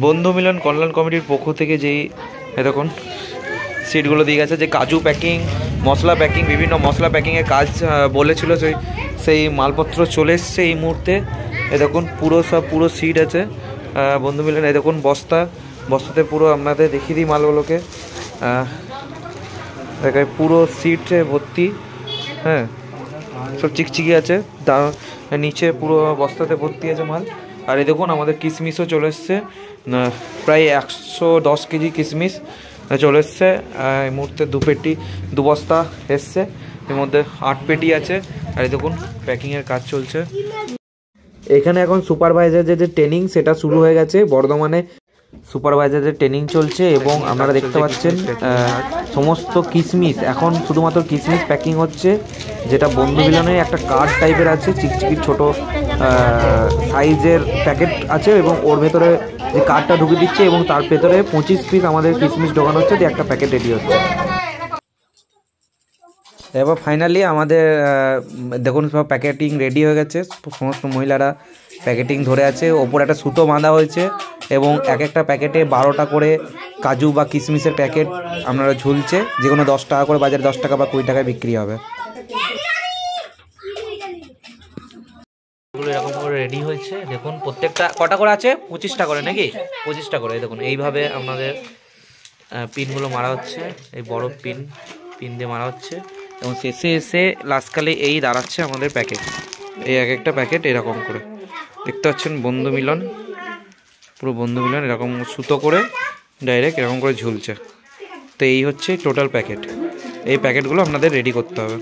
বন্ধু মিলন কল্যাণ কমিটির পক্ষ থেকে যেই দেখুন সিটগুলো দিয়ে গেছে, যে কাজু প্যাকিং, মশলা প্যাকিং, বিভিন্ন মশলা প্যাকিংয়ের কাজ বলেছিল, সেই মালপত্র চলে এসছে এই মুহূর্তে। এ দেখুন পুরো সিট আছে বন্ধু মিলন। এই দেখুন বস্তাতে পুরো আপনাদের দেখিয়ে দিই মালগুলোকে। দেখায় পুরো সিটে ভর্তি, হ্যাঁ সব চিকচিকি আছে, নিচে পুরো বস্তাতে ভর্তি আছে মাল। আর এই দেখুন আমাদের কিশমিশও চলে এসছে, প্রায় 110 কেজি কিশমিশ চলে এসছে এই মুহূর্তে। দু বস্তা এসছে, এর মধ্যে 8 পেটি আছে। আর এই দেখুন প্যাকিংয়ের কাজ চলছে এখানে। এখন সুপারভাইজারের যে ট্রেনিং সেটা শুরু হয়ে গেছে বর্ধমানে। সুপারভাইজারের ট্রেনিং চলছে এবং আপনারা দেখতে পাচ্ছেন সমস্ত কিশমিশ, এখন শুধুমাত্র কিশমিশ প্যাকিং হচ্ছে, যেটা বন্ধু মিলনের একটা কার্ড টাইপের আছে, চিকচিকির ছোট সাইজের প্যাকেট আছে এবং ওর ভেতরে যে কার্ডটা ঢুকে দিচ্ছে এবং তার ভেতরে 25 পিস আমাদের কিশমিশ ঢোকানো হচ্ছে, দিয়ে একটা প্যাকেট রেডি হচ্ছে। এবার ফাইনালি আমাদের দেখুন সব প্যাকেটিং রেডি হয়ে গেছে, সমস্ত মহিলারা প্যাকেটিং ধরে আছে, ওপরে একটা সুতো বাঁধা হয়েছে এবং এক একটা প্যাকেটে 12টা করে কাজু বা কিশমিশের প্যাকেট আপনারা ঝুলছে, যে কোনো 10 টাকা করে, বাজারে 10 টাকা বা 20 টাকায় বিক্রি হবে। এরকম করে রেডি হয়েছে, দেখুন প্রত্যেকটা কটা করে আছে, 25টা করে নাকি, 25টা করে। দেখুন এইভাবে আপনাদের পিনগুলো মারা হচ্ছে, এই বড় পিন দিয়ে মারা হচ্ছে এবং শেষে এসে লাস্টকালে এই দাঁড়াচ্ছে আমাদের প্যাকেট। এই এক একটা প্যাকেট এরকম করে দেখতে পাচ্ছেন বন্ধু মিলন, পুরো বন্ধু মিলন এরকম সুতো করে ডাইরেক্ট এরকম করে ঝুলছে। তো এই হচ্ছে টোটাল প্যাকেট। এই প্যাকেটগুলো আপনাদের রেডি করতে হবে।